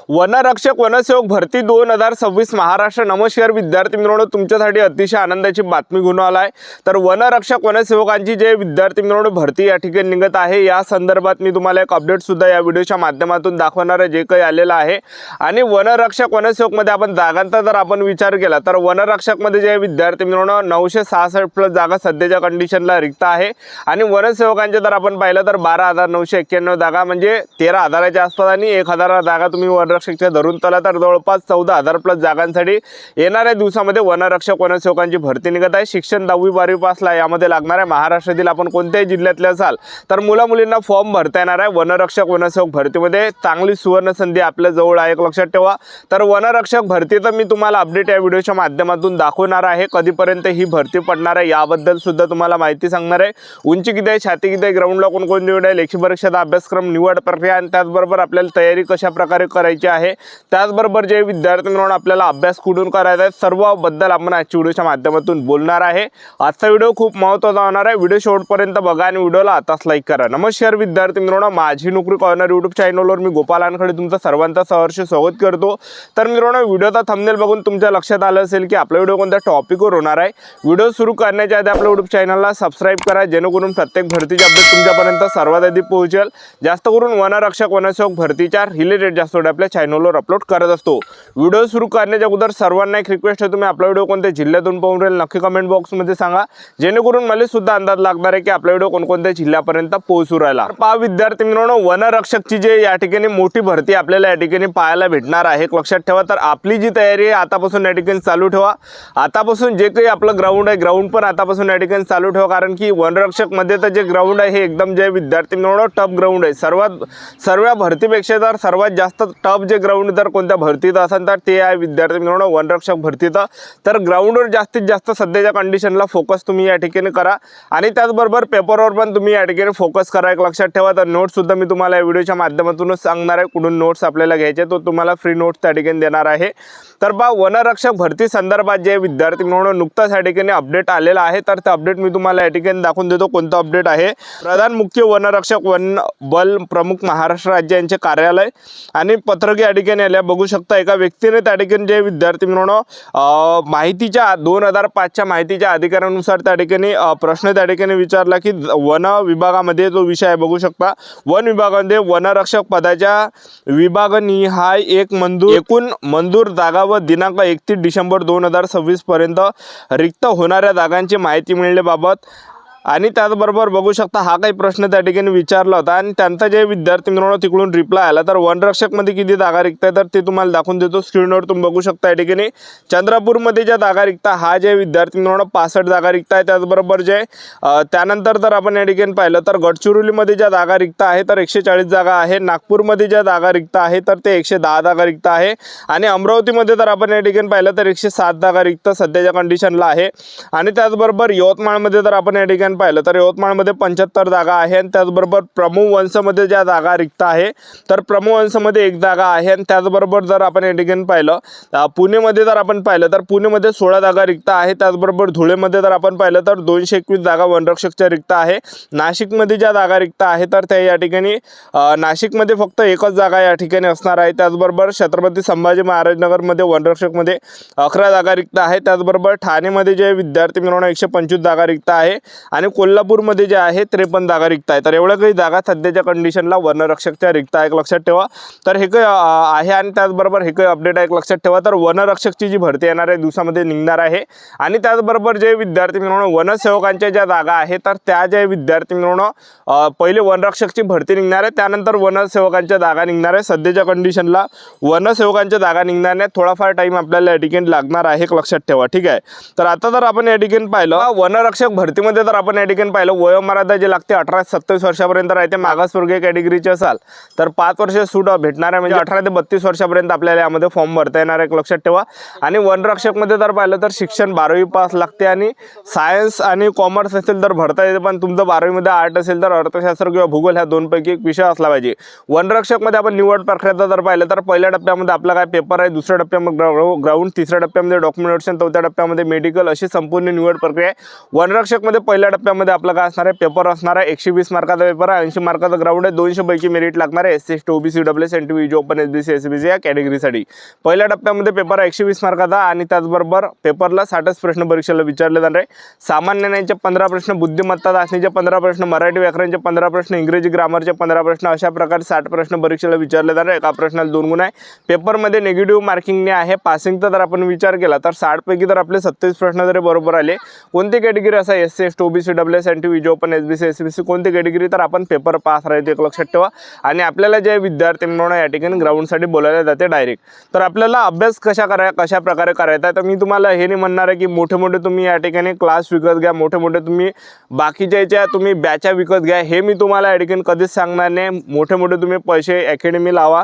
वनरक्षक वनसेवक भरती 2026 महाराष्ट्र। नमस्कार विद्यार्थी मित्रांनो, तुमच्यासाठी अतिशय आनंदाची बातमी घेऊन आलाय। तर वनरक्षक वनसेवकांची जे विद्यार्थी मित्रांनो भरती या ठिकाणी निघत आहे, या संदर्भात मी तुम्हाला एक अपडेट सुद्धा या व्हिडिओच्या माध्यमातून दाखवणार आहे, जे काही आलेलं आहे। आणि वनरक्षक वनसेवक मध्ये आपण जागांचा जर आपण विचार केला तर वनरक्षक मध्ये जे विद्यार्थी मित्रांनो 966 प्लस जागा सध्याच्या कंडिशनला रिक्त आहे। आणि वनसेवकांचे जर आपण पाहिलं तर 12,991 जागा, म्हणजे 13,000च्या आसपास, आणि 1,000 जागा तुम्ही वनरक्षकच्या धरून चला तर जवळपास 14,000 प्लस जागांसाठी येणाऱ्या दिवसामध्ये वनरक्षक वनसेवकांची भरती निघत आहे। शिक्षण 10वी 12वी पासला यामध्ये लागणार आहे। महाराष्ट्रातील आपण कोणत्याही जिल्ह्यातले असाल तर मुला मुलींना फॉर्म भरता येणार आहे। वनरक्षक वनसेवक भरतीमध्ये चांगली सुवर्ण संधी आपल्या जवळ आहे, एक लक्षात ठेवा। तर वनरक्षक भरतीचं मी तुम्हाला अपडेट या व्हिडिओच्या माध्यमातून दाखवणार आहे। कधीपर्यंत ही भरती पडणार आहे याबद्दल सुद्धा तुम्हाला माहिती सांगणार आहे। उंची किती आहे, छाती किती आहे, ग्राउंडला कोणकोणती निवड आहे, लेखी परीक्षेचा अभ्यासक्रम, निवड प्रक्रिया, आणि त्याचबरोबर आपल्याला तयारी कशा प्रकारे करायची आहे, त्याचबरोबर जे विद्यार्थी म्हणून आपल्याला अभ्यास कुठून करायचा आहे, सर्वबद्दल आपण आजच्या व्हिडिओच्या माध्यमातून बोलणार आहे। आजचा व्हिडिओ खूप महत्त्वाचा होणार आहे, व्हिडिओ शेवटपर्यंत बघा आणि व्हिडिओला आताच लाईक करा। नमस्कार विद्यार्थी मित्रांनो, माझी नोकरी कॉर्नर यूट्यूब चॅनलवर मी गोपाल आनखडे तुमचं सर्वांचं सहर्ष स्वागत करतो। तर मित्रांनो, व्हिडिओचा थंबनेल बघून तुमच्या लक्षात आलं असेल की आपला व्हिडिओ कोणत्या टॉपिकवर होणार आहे। व्हिडिओ सुरू करण्याच्या आधी आपल्या यूट्यूब चॅनलला सबस्क्राईब करा, जेणेकरून प्रत्येक भरतीचे अपडेट तुमच्यापर्यंत सर्वात आधी पोहोचेल। जास्त करून वनरक्षक वनसेवक भरतीच्या रिलेटेड जास्त व्हिडिओ आपल्या चॅनलवर अपलोड करत असतो। व्हिडिओ सुरू करण्याच्या अगोदर सर्वांना एक रिक्वेस्ट आहे, तुम्ही आपला व्हिडिओ कोणत्या जिल्ह्यातून पाहून राहील नक्की कमेंट बॉक्समध्ये सांगा, जेणेकरून मला सुद्धा अंदाज लागणार आहे की आपला व्हिडिओ कोणकोणत्या जिल्ह्यापर्यंत पोहोचू राहिला। पहा विद्यार्थी मित्रांनो, वनरक्षकची जे या ठिकाणी मोठी भरती आपल्याला या ठिकाणी पाहायला भेटणार आहे, एक लक्षात ठेवा। तर आपली जी तयारी आहे आतापासून या ठिकाणी चालू ठेवा। आतापासून जे काही आपलं ग्राउंड आहे, ग्राउंड पण आतापासून या ठिकाणी चालू ठेवा, कारण की वनरक्षक मध्ये तर जे ग्राउंड आहे हे एकदम जे विद्यार्थी मित्रांनो टफ ग्राउंड आहे। सर्व भरतीपेक्षा जर सर्वात जास्त टफ जे ग्राउंड जर कोणत्या भरतीत असेल तर ते आहे विद्यार्थी मित्रांनो वनरक्षक भरतीचं। तर ग्राउंडवर जास्तीत जास्त सध्याच्या कंडिशनला फोकस तुम्ही या ठिकाणी करा, आणि त्याचबरोबर पेपरवर पण तुम्ही या ठिकाणी फोकस करा, एक लक्षात ठेवा। तर नोट्स सुद्धा मी तुम्हाला या व्हिडिओच्या माध्यमातूनच सांगणार आहे, कुठून नोट्स आपल्याला घ्यायचे तो तुम्हाला फ्री नोट्स त्या ठिकाणी देणार आहे। तर पहा वनरक्षक भरती संदर्भात जे विद्यार्थी मित्रांनो नुकताच या ठिकाणी अपडेट आलेला आहे, तर ते अपडेट मी तुम्हाला या ठिकाणी दाखवून देतो। कोणतं अपडेट आहे, प्रधान मुख्य वनरक्षक वन बल प्रमुख महाराष्ट्र राज्य यांचे कार्यालय आणि पत्रक या ठिकाणी आल्या बघू शकता। एका व्यक्तीने त्या ठिकाणी जे विद्यार्थी मित्रांनो माहितीच्या 2005च्या माहितीच्या अधिकारानुसार त्या ठिकाणी प्रश्न त्या ठिकाणी विचारला की वन विभागामध्ये जो विषय आहे बघू शकता, वन विभागामध्ये वनरक्षक पदाच्या विभागनिहाय एकूण मंजूर जागा व दिनांक 31 डिसेंबर 2026 पर्यंत रिक्त होणाऱ्या जागांची माहिती मिळण्याबाबत, आणि त्याचबरोबर बघू शकता हा काही प्रश्न त्या ठिकाणी विचारला होता आणि त्यांचा जे विद्यार्थी मित्रांनो तिकडून रिप्लाय आला। तर वनरक्षकमध्ये किती जागा रिक्त आहे तर ते तुम्हाला दाखवून देतो, स्क्रीनवर तुम्ही बघू शकता। या ठिकाणी चंद्रपूरमध्ये ज्या जागा रिक्त हा जे विद्यार्थी मित्रांनो 65 जागा रिक्त आहे। त्याचबरोबर जे त्यानंतर जर आपण या ठिकाणी पाहिलं तर गडचिरोलीमध्ये ज्या जागा रिक्त आहे तर 140 जागा आहे। नागपूरमध्ये ज्या जागा रिक्त आहे तर ते 110 जागा रिक्त आहे, आणि अमरावतीमध्ये जर आपण या ठिकाणी पाहिलं तर 107 जागा रिक्त सध्याच्या कंडिशनला आहे। आणि त्याचबरोबर यवतमाळमध्ये जर आपण या ठिकाणी पाहिलं तर यवतमाळमध्ये 75 जागा आहे, आणि त्याचबरोबर प्रमुवंशमध्ये ज्या जागा रिक्त आहे तर प्रमुवंशमध्ये 1 जागा आहे। आणि त्याचबरोबर जर आपण या ठिकाणी पाहिलं पुणेमध्ये जर आपण पाहिलं तर पुणेमध्ये 16 जागा रिक्त आहे। त्याचबरोबर धुळेमध्ये जर आपण पाहिलं तर 221 जागा वनरक्षकच्या रिक्त आहे। नाशिकमध्ये ज्या जागा रिक्त आहे तर त्या या ठिकाणी नाशिकमध्ये फक्त 1च जागा या ठिकाणी असणार आहे। त्याचबरोबर छत्रपती संभाजी महाराज नगरमध्ये वनरक्षकमध्ये 11 जागा रिक्त आहे। त्याचबरोबर ठाणेमध्ये जे विद्यार्थी मित्रांनो 125 जागा रिक्त आहे, आणि कोल्हापूरमध्ये जे आहे 53 जागा रिक्त आहे। तर एवढ्या काही जागा सध्याच्या कंडिशनला वनरक्षकच्या रिक्त आहे, एक लक्षात ठेवा। तर हे काही आहे, आणि त्याचबरोबर हे काही अपडेट आहे, एक लक्षात ठेवा। तर वनरक्षकची जी भरती येणाऱ्या दिवसामध्ये निघणार आहे, आणि त्याचबरोबर जे विद्यार्थी मित्रांनो वनसेवकांच्या ज्या जागा आहेत तर त्या जे विद्यार्थी मित्रांनो पहिले वनरक्षकची भरती निघणार आहे, त्यानंतर वनसेवकांच्या जागा निघणार आहे। सध्याच्या कंडिशनला वनसेवकांच्या जागा निघणार नाही, थोडाफार टाइम आपल्याला या ठिकाणी लागणार आहे, एक लक्षात ठेवा, ठीक आहे। तर आता जर आपण या ठिकाणी पाहिलं वनरक्षक भरतीमध्ये जर आपण या ठिकाणी पाहिलं वयोमर्यादा जे लागते 18 ते 27 वर्षापर्यंत राहते। मागासवर्गीय कॅटेगरीचे असाल तर 5 वर्ष सूट भेटणार आहे, म्हणजे 18 ते 32 वर्षापर्यंत आपल्याला यामध्ये फॉर्म भरता येणार आहे, एक लक्षात ठेवा। आणि वनरक्षकमध्ये जर पाहिलं तर शिक्षण 12वी पास लागते, आणि सायन्स आणि कॉमर्स असेल तर भरता येते, पण तुमचं 12वीमध्ये आर्ट असेल तर अर्थशास्त्र किंवा भूगोल ह्या दोनपैकी एक विषय असला पाहिजे। वनरक्षकमध्ये आपण निवड प्रक्रिया जर पाहिलं तर पहिल्या टप्प्यामध्ये आपला काय पेपर आहे, दुसऱ्या टप्प्यामध्ये ग्राउंड, तिसऱ्या टप्प्यामध्ये डॉक्युमेंटेशन, चौथ्या टप्प्यामध्ये मेडिकल, अशी संपूर्ण निवड प्रक्रिया आहे। वनरक्षकमध्ये पहिल्या टप्प्यामध्ये आपलं काय असणार आहे, पेपर असणार आहे 120 मार्काचा पेपर आहे, 80 मार्काचा ग्राउंड आहे, 200 पैकी मेरिट लागणार आहे SC, ST, OBC, EWS, NTV, EJ open, SBC, SBC या कॅटेगरीसाठी. पहिल्या टप्प्यामध्ये पेपर आहे 120 मार्काचा आणि त्याचबरोबर पेपरला 60 प्रश्न परीक्षेला विचारले जाणार आहे. सामान्य ज्ञानाचे 15 प्रश्न, बुद्धिमत्ता चाचणीचे 15 प्रश्न, मराठी व्याकरणचे 15 प्रश्न, इंग्रजी ग्रामरचे 15 प्रश्न, अशा प्रकारे 60 प्रश्न परीक्षेला विचारले जाणार आहे. एका प्रश्नाला 2 गुण आहे. पेपरमध्ये निगेटिव्ह मार्किंगने आहे. पासिंगचा जर आपण विचार केला तर 60 पैकी तर आपले 27 प्रश्न जरी बरोबर आले, कोणती कॅटेगरी असा SC, ST, OBC, EWS, NTV, EJ open, SBC, SBC कोणती कॅटेगरी, तर आपण पेपर पास राहते एक लक्षात ठेवा. आणि आपल्याला जे विद्यार्थी म्हणून या ठिकाणी ग्राउंडसाठी बोलायला जाते डायरेक्ट. तर आपल्याला अभ्यास कशा प्रकारे करायचा तर मी तुम्हाला हे नाही म्हणणार आहे की मोठे मोठे तुम्ही या ठिकाणी क्लास विकत घ्या, मोठे मोठे तुम्ही बाकीच्या तुम्ही बॅचा विकत घ्या, हे मी तुम्हाला या ठिकाणी कधीच सांगणार नाही. मोठे मोठे तुम्ही पैसे अकॅडमी लावा,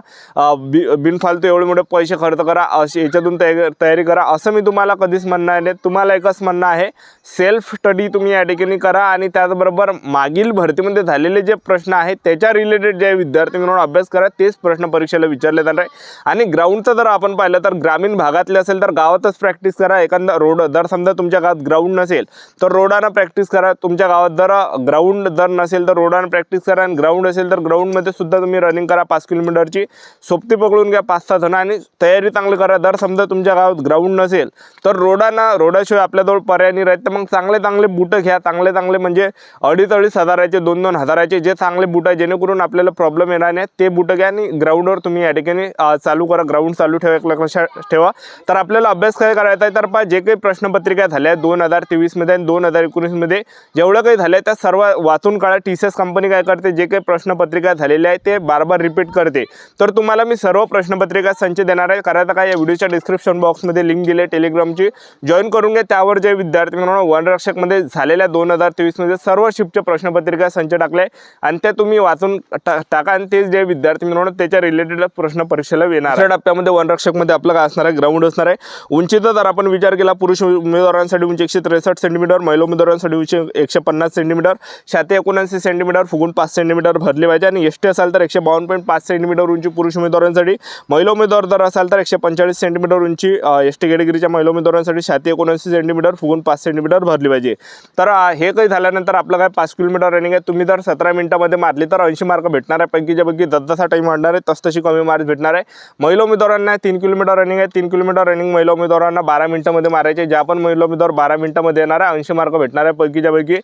बिनफालतू एवढे मोठे पैसे खर्च करा, असे याच्यातून तयारी करा असं मी तुम्हाला कधीच म्हणणार नाही. तुम्हाला एकच म्हणणं आहे, सेल्फ स्टडी तुम्ही या ठिकाणी करा आणि त्याचबरोबर मागील भरतीमध्ये झालेले जे प्रश्न आहेत त्याच्या रिलेटेड जे विद्यार्थी म्हणून अभ्यास करा, तेच प्रश्न परीक्षेला विचारले जाणार आहे. आणि ग्राउंडचं जर आपण पाहिलं तर ग्रामीण भागातले असेल तर गावातच प्रॅक्टिस करा. एखादा रोड जर समजा तुमच्या गावात ग्राउंड नसेल तर रोडानं प्रॅक्टिस करा. तुमच्या गावात जर ग्राउंड जर नसेल तर रोडानं प्रॅक्टिस करा, आणि ग्राउंड असेल तर ग्राउंडमध्ये सुद्धा तुम्ही रनिंग करा 5 किलोमीटरची. सोबती पकडून घ्या 5-6 जण आणि तयारी चांगली करा. जर समजा तुमच्या गावात ग्राउंड नसेल तर रोडाशिवाय आपल्याजवळ पर्याय नाही राहत, तर मग चांगले बूट घ्या. चांगले म्हणजे 2,500 हजाराचे 2-2 हजाराचे जे चांगले बूट आहे, जेणेकरून आपल्याला प्रॉब्लेम येणार नाही, ते बूट घ्या आणि ग्राउंडवर तुम्ही या ठिकाणी चालू करा. ग्राउंड चालू लक्षात ठेवा. तर आपल्याला अभ्यास काय करायचा आहे, तर जे काही प्रश्नपत्रिका झाल्या 2023 मध्ये आणि 2019 मध्ये जेवढं काही झालं त्या सर्व वाचून काढा. TCS कंपनी काय करते, जे काही प्रश्नपत्रिका झालेल्या आहे ते बार रिपीट करते. तर तुम्हाला मी सर्व प्रश्नपत्रिका संच देणार आहे. करायचं काय, या व्हिडिओच्या डिस्क्रिप्शन बॉक्समध्ये लिंक दिली आहे टेलिग्रामची, जॉईन करून घ्या. त्यावर जे विद्यार्थी म्हणून वनरक्षकमध्ये झालेल्या 2023 मध्ये सर्व शिफ्टच्या प्रश्नपत्रिका संच टाकले आणि त्या तुम्ही वाचून टाका आणि ते जे विद्यार्थी म्हणून त्याच्या रिलेटेड प्रश्न परीक्षेला येणार. दुसऱ्या टप्प्यामध्ये वनरक्षकमध्ये आपलं काय असणार आहे, ग्राउंड असणार आहे. उंचीचा जर आपण विचार केला, पुरुष उमेदवारांसाठी उंची 163 सेंटीमीटर, महिला उमेदवारांसाठी उंची 150 सेंटीमीटर, छाती 79 सेंटीमीटर, फुगून 5 सेंटीमीटर भरली पाहिजे. आणि ST असाल तर 152.5 सेंटीमीटर उंची पुरुष उमेदवारांसाठी, महिला उमेदवार जर असाल तर 145 सेंटीमीटर उंची ST कॅटेगरीच्या महिला उमेदवारांसाठी, छाती 79 सेंटीमीटर, फुगून 5 सेंटीमीटर भरली पाहिजे. तर हे काही झाल्यानंतर आपलं काय 5 किलोमीटर रनिंग आहे. तुम्ही जर 17 मिनिटांमध्ये मारली तर 80 मार्क भेटणार आहे. पैकीच्या पैकी जसा टाईम वाढणार आहे तशी कमी मार्क्स भेटणार आहे. महिला उमेदवारांना 3 किलोमीटर रनिंग आहे. 3 किलोमीटर रनिंग महिला उमेदवारांना 12 मिनिटांमध्ये मारायचे. ज्या पण महिला उमेदवार 12 मिनिटांमध्ये येणार आहे 80 मार्क भेटणार आहे. पैकीच्या पैकी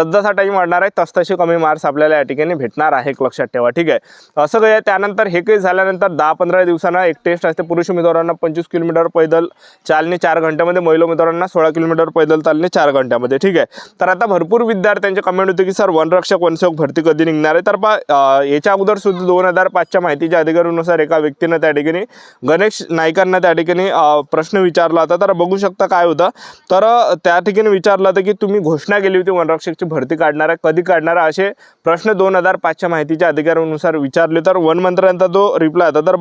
जसा टाईम वाढणार आहे तशी कमी मार्क्स आपल्याला या ठिकाणी भेटणार आहे, लक्षात ठेवा. ठीक आहे, असं काही आहे. त्यानंतर हे काही झाल्यानंतर 10-15 दिवसांना एक टेस्ट असते. पुरुष उमेदवारांना 25 किलोमीटर पैदल चालणे 4 घंट्यामध्ये, महिला उमेदवारांना 16 किलोमीटर पैदल चालणे 4 घंट्यामध्ये. ठीक आहे, तर आता भरपूर विद्यार्थ्यांचे कमेंट होते की सर वनरक्षक वनसेवक भरती कधी निघणार आहे. तर याच्या अगोदर सुद्धा 2005च्या माहितीच्या अधिकारानुसार एका व्यक्तीनं त्या ठिकाणी गणेश नाईकांना त्या ठिकाणी प्रश्न विचारला होता. तर बघू शकता काय होतं, तर त्या ठिकाणी विचारलं होतं की तुम्ही घोषणा केली होती वनरक्षकची भरती काढणार आहे, कधी काढणार आहे, असे प्रश्न 2005च्या माहितीच्या अधिकारानुसार विचारले. तर वन मंत्र्यांचा जो रिप्लाय होता, तर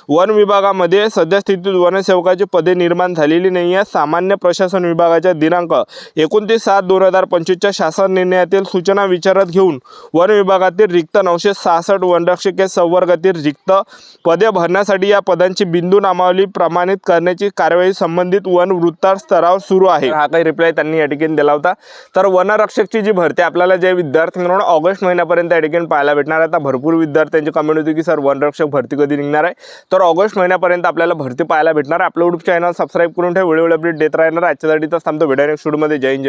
वन विभागामध्ये सध्या स्थितीत वनसेवकाची पदे निर्माण झालेली नाही आहे. सामान्य प्रशासन विभागाच्या दिनांक 29/7/2025च्या शासन निर्णयातील सूचना विचारात घेऊन वन विभागातील रिक्त 966 वनरक्षक या संवर्गातील रिक्त पदे भरण्यासाठी या पदांची बिंदू नामावली प्रमाणित करण्याची कार्यवाही संबंधित वन वृत्तार स्तरावर सुरू आहे. हा काही रिप्लाय त्यांनी या ठिकाणी दिला होता. तर वनरक्षकची जी भरती आपल्याला जे विद्यार्थी म्हणून ऑगस्ट महिन्यापर्यंत या ठिकाणी पाहायला भेटणार आहे. आता भरपूर विद्यार्थ्यांची कमेंट होती की सर वनरक्षक भरती कधी निघणार आहे. तर ऑगस्ट महिन्यापर्यंत आपल्याला भरती पाहायला भेटणार. आपलं यूट्यूब चॅनल सबस्क्राईब करून ठेवा, व्हिडिओ अपडेट देत राहणार. आजच्यासाठी तर थांबतो. व्हिडिओ नेक्स्ट व्हिडिओमध्ये. जय हिंद, जय